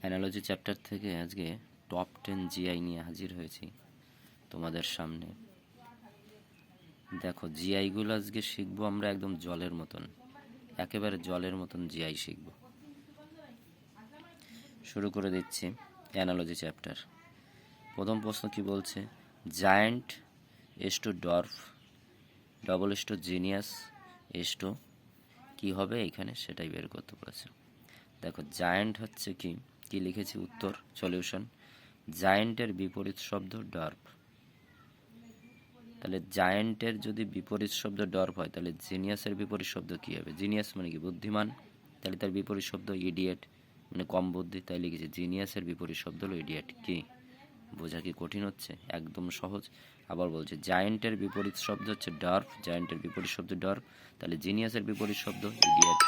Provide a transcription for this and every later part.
Analogy chapter থেকে আজকে top 10 GI নিয়ে হাজির হয়েছি তোমাদের সামনে। দেখো, জিআইগুলো আজকে শিখবো আমরা একদম জলের মতন, একেবারে জলের মতন জিআই শিখব। শুরু করে দিচ্ছি অ্যানালজি চ্যাপ্টার। প্রথম প্রশ্ন কি বলছে? Giant is to dwarf double is to genius is to কী হবে এখানে সেটাই বের করতে বলেছে। দেখো, জায়ান্ট হচ্ছে কি কি লিখেছি উত্তর সলিউশন। জায়ান্টের বিপরীত শব্দ ডর্ফ। তাহলে জায়ান্টের যদি বিপরীত শব্দ ডর্ফ হয় তাহলে জিনিয়াসের বিপরীত শব্দ কী হবে? জিনিয়াস মানে কি? বুদ্ধিমান। তাহলে তার বিপরীত শব্দ ইডিয়েট, মানে কম বুদ্ধি। তাই লিখেছি জিনিয়াসের বিপরীত শব্দ হলো ইডিয়েট। কি বোঝা কি কঠিন হচ্ছে? একদম সহজ। আবার বলছে জায়ান্টের বিপরীত শব্দ হচ্ছে ডর্ফ, জায়ান্টের বিপরীত শব্দ ডর্ফ, তাহলে জিনিয়াসের বিপরীত শব্দ ইডিয়েট।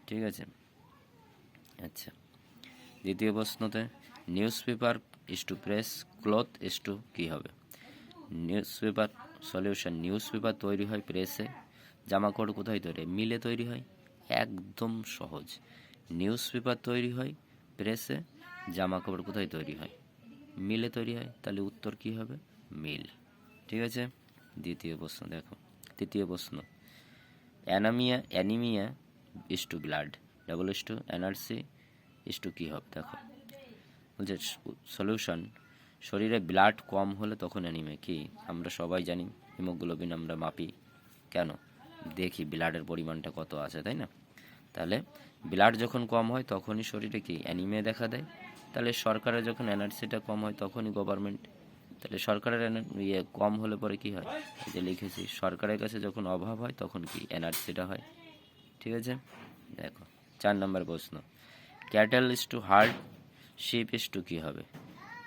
ঠিক আছে, আচ্ছা। দ্বিতীয় প্রশ্নতে news paper is to press cloth is to কী হবে? News paper solution, news paper তৈরি হয় প্রেসে। জামা কাপড় কোথায় তৈরি হয়? মিলে তৈরি হয়। একদম সহজ। নিউজ পেপার তৈরি হয় প্রেসে, জামা কাপড় কোথায় তৈরি হয়? মিলে তৈরি হয়। তাহলে উত্তর কী হবে? মিল। ঠিক আছে, দ্বিতীয় প্রশ্ন দেখো। তৃতীয় প্রশ্ন anaemia is to blood double is to energy is to কী হবে? দেখো বলছে সলিউশন, শরীরে ব্লাড কম হলে তখন অ্যানিমিয়া। কি আমরা সবাই জানি হিমোগ্লোবিন আমরা মাপি কেন? দেখি ব্লাডের পরিমাণটা কত আছে, তাই না? তাহলে ব্লাড যখন কম হয় তখনই শরীরে কি অ্যানিমিয়া দেখা দেয়। তাহলে সরকারের যখন এনার্জিটা কম হয় তখনই গভর্নমেন্ট। তাহলে সরকারের কম হলে পরে কি হয়? এই যে লিখেছি, সরকারের কাছে যখন অভাব হয় তখন কি এনার্জিটা হয়। ঠিক আছে, দেখো 4 নম্বর প্রশ্ন cattle is to hard sheep is to কী হবে?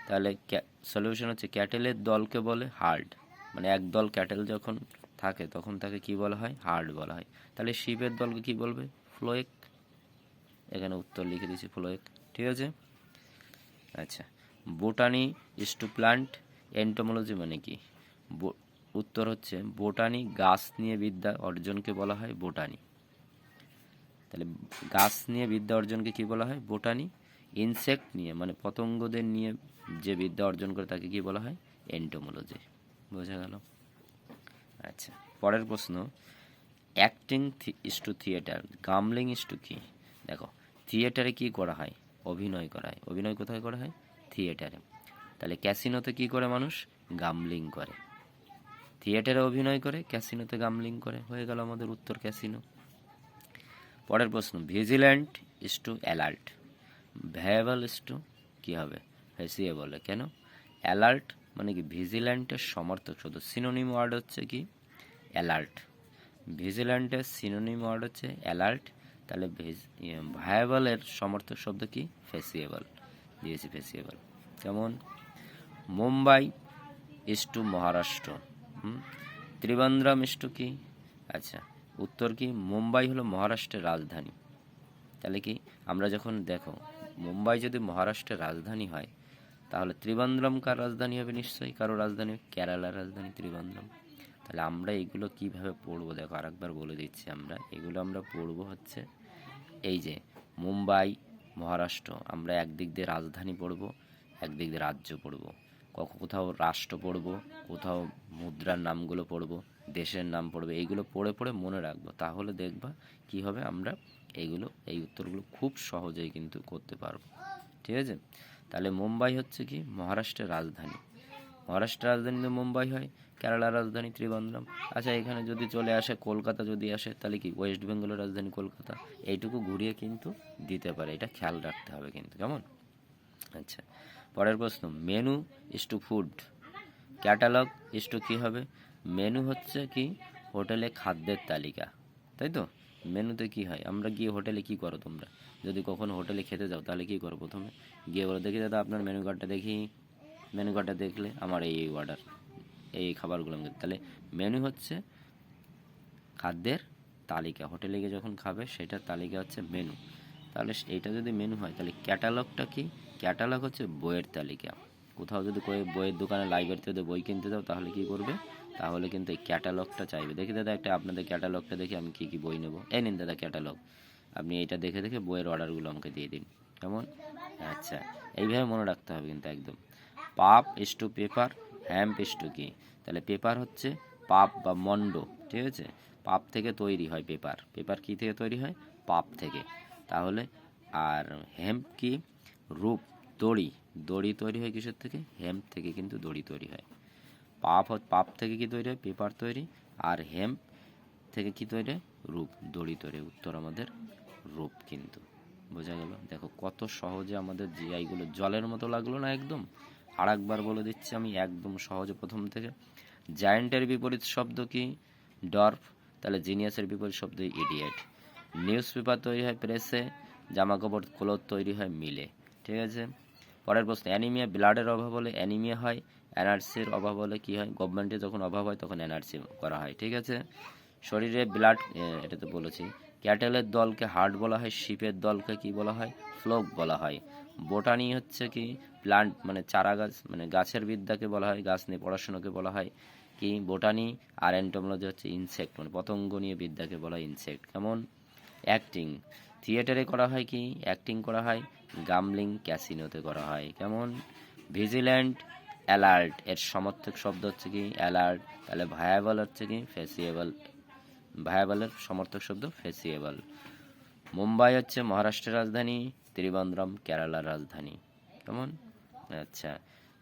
তাহলে সলিউশন হচ্ছে ক্যাটেলের দলকে বলে হার্ড, মানে এক দল ক্যাটেল যখন থাকে তখন তাকে কি বলা হয়? হার্ড বলা হয়। তাহলে শিপের দলকে কি বলবে? ফ্লোয়েক। এখানে উত্তর লিখে দিয়েছি ফ্লোয়েক। ঠিক আছে, আচ্ছা। Botany is to plant entomology মানে কি? উত্তর হচ্ছে বোটানি, গাছ নিয়ে বিদ্যা অর্জনকে বলা হয় বোটানি। তাহলে গাছ নিয়ে বিদ্যা অর্জনকে কি বলা হয়? বোটানি। ইনসেক্ট নিয়ে মানে পতঙ্গদের নিয়ে যে বিদ্যা অর্জন করে তাকে কি বলা হয়? এন্টোমোলজি। বোঝা গেল? আচ্ছা, পরের প্রশ্ন acting is to theatre গামলিং is to কি? দেখো, থিয়েটারে কি করা হয়? অভিনয় করা হয়। অভিনয় কোথায় করা হয়? থিয়েটারে। তাহলে ক্যাসিনোতে কি করে মানুষ? গামলিং করে। থিয়েটারে অভিনয় করে, ক্যাসিনোতে গামলিং করে। হয়ে গেল আমাদের উত্তর ক্যাসিনো। পরের প্রশ্ন vigilant is to alert ভ্যাবল is to কী হবে? হেসিয়ে বলে কেন? অ্যালার্ট মানে কি ভিজিল্যান্টের সমর্থক শব্দ, সিনোনিম ওয়ার্ড হচ্ছে কি অ্যালার্ট। ভিজিল্যান্টের সিনোনিম ওয়ার্ড হচ্ছে অ্যালার্ট। তাহলে ভায়াবলের সমর্থক শব্দ কি? ফেসিয়েবল। দিয়েছি ফেসিয়েবল। যেমন Mumbai is to Maharashtra, Trivandrum is to কি? আচ্ছা, উত্তর কি? মুম্বাই হলো মহারাষ্ট্রের রাজধানী। তাহলে কি আমরা যখন দেখো মুম্বাই যদি মহারাষ্ট্রের রাজধানী হয় তাহলে ত্রিবান্দ্রম কার রাজধানী হবে? নিশ্চয়ই কারো রাজধানী, কেরালার রাজধানী ত্রিবান্দ্রম। তাহলে আমরা এগুলো কিভাবে পড়বো দেখো, আরেকবার বলে দিচ্ছি। এগুলো আমরা পড়বো হচ্ছে এই যে মুম্বাই মহারাষ্ট্র, আমরা একদিক দিয়ে রাজধানী পড়বো, একদিক দিয়ে রাজ্য পড়বো, কোথাও রাষ্ট্র পড়বো, কোথাও মুদ্রার নামগুলো পড়বো, দেশের নাম পড়বে। এইগুলো পড়ে পড়ে মনে রাখবো, তাহলে দেখবা কি হবে, আমরা এই উত্তরগুলো খুব সহজেই কিন্তু করতে পারবো। ঠিক আছে, তাহলে মুম্বাই হচ্ছে কি মহারাষ্ট্রের রাজধানী। মহারাষ্ট্রের রাজধানী তো মুম্বাই হয়, কেরালার রাজধানী ত্রিবান্দ্রম। আচ্ছা, এখানে যদি চলে আসে কলকাতা যদি আসে তাহলে কি ওয়েস্ট বেঙ্গলের রাজধানী কলকাতা। এইটুকু ঘুরিয়ে কিন্তু দিতে পারে, এটা খেয়াল রাখতে হবে কিন্তু। কেমন? আচ্ছা, পরের প্রশ্ন menu is to food catalogue is to কী হবে? মেনু হচ্ছে কি হোটেলে খাদ্যের তালিকা, তাই তো? মেনুতে কি হয়? আমরা গিয়ে হোটেলে কি করো তোমরা? যদি কখনো হোটেলে খেতে যাও তাহলে কি করো? প্রথমে গিয়ে বলো দেখি দাদা আপনার মেনু কার্ডটা দেখি। মেনু কার্ডটা দেখলে আমার এই অর্ডার, এই খাবারগুলো আমি। তাহলে মেনু হচ্ছে খাদ্যের তালিকা, হোটেলে গিয়ে যখন খাবে সেটার তালিকা হচ্ছে মেনু। তাহলে এইটা যদি মেনু হয় তাহলে ক্যাটালগটা কি? ক্যাটালগ হচ্ছে বইয়ের তালিকা। কোথাও যদি বইয়ের দোকানে লাইব্রেরিতে যদি বই কিনতে যাও তাহলে কি করবে? তাহলে কিন্তু এই ক্যাটালগটা চাইবে। দেখি দাদা একটা আপনাদের ক্যাটালগটা দেখি, আমি কী কী বই নেব। এই নিন দাদা ক্যাটালগ। আপনি এইটা দেখে দেখে বইয়ের অর্ডারগুলো আমাকে দিয়ে দিন, কেমন? আচ্ছা, এইভাবে মনে রাখতে হবে কিন্তু একদম। পাপ is to paper, হ্যাম্প is to কি? তাহলে পেপার হচ্ছে পাপ বা মন্ড, ঠিক আছে? পাপ থেকে তৈরি হয় পেপার। পেপার কি থেকে তৈরি হয়? পাপ থেকে। তাহলে আর হেম্প কি? রূপ, দড়ি। দড়ি তৈরি হয় কিসের থেকে? হেম্প থেকে কিন্তু দড়ি তৈরি হয়। পাপ থেকে কি তৈরি হয়? পেপার তৈরি। আর হেম্প থেকে কি তৈরি হয়? রূপ, দড়ি তৈরি। উত্তর আমাদের রূপ কিন্তু। বোঝা গেল? দেখো কত সহজে আমাদের জিআইগুলো জলের মতো লাগলো না একদম? আর একবার বলে দিচ্ছি আমি একদম সহজে প্রথম থেকে। জায়ান্টের বিপরীত শব্দ কি? ডর্ফ। তাহলে জিনিয়াসের বিপরীত শব্দ ইডিয়েট। নিউজ পেপার তৈরি হয় প্রেসে, জামা কাপড় ক্লথ তৈরি হয় মিলে, ঠিক আছে? পরের প্রশ্ন, অ্যানিমিয়া ব্লাডের অভাব হলে অ্যানিমিয়া হয়, এনার্জির অভাব হলে কি হয়? গভর্নমেন্টের যখন অভাব হয় তখন এনার্জি করা হয়, ঠিক আছে? শরীরে ব্লাড, এটা তো বলেছি। ক্যাটেলের দলকে হার্ট বলা হয়, শিপের দলকে কি বলা হয়? ফ্লোক বলা হয়। বোটানি হচ্ছে কি? প্লান্ট মানে চারা গাছ, মানে গাছের বিদ্যাকে বলা হয়, গাছ নিয়ে পড়াশোনাকে বলা হয় কি? বোটানি। আর এন্টোমোলজি হচ্ছে ইনসেক্ট, মানে পতঙ্গ নিয়ে বিদ্যাকে বলা হয় ইনসেক্ট, কেমন? অ্যাক্টিং, থিয়েটারে করা হয় কি? অ্যাক্টিং করা হয়। গামলিং, ক্যাসিনোতে করা হয়, কেমন? ভিজিল্যান্ট, অ্যালার্ট এর সমর্থক শব্দ হচ্ছে কি? অ্যালার্ট। তাহলে ভায়াবল হচ্ছে কি? ফেসিয়েবল। ভায়াবলের সমর্থক শব্দ ফেসিয়েবল। মুম্বাই হচ্ছে মহারাষ্ট্রের রাজধানী, ত্রিবান্দ্রম কেরালার রাজধানী, কেমন? আচ্ছা,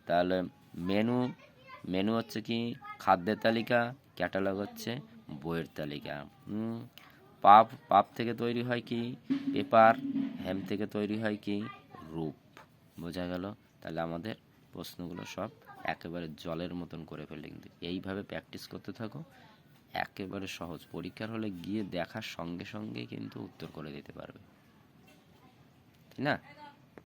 তাহলে মেনু, মেনু হচ্ছে কি? খাদ্যের তালিকা। ক্যাটালগ হচ্ছে বইয়ের তালিকা। পাপ থেকে তৈরি হয় কি? পেপার। হেম থেকে তৈরি হয় কি? রূপ। বোঝা গেল? তাহলে আমাদের প্রশ্নগুলো সব একেবারে জলের মতন করে ফেলে, কিন্তু এইভাবে প্র্যাকটিস করতে থাকো, একেবারে সহজ। পরীক্ষার হলে গিয়ে দেখার সঙ্গে সঙ্গে কিন্তু উত্তর করে দিতে পারবে, ঠিক না?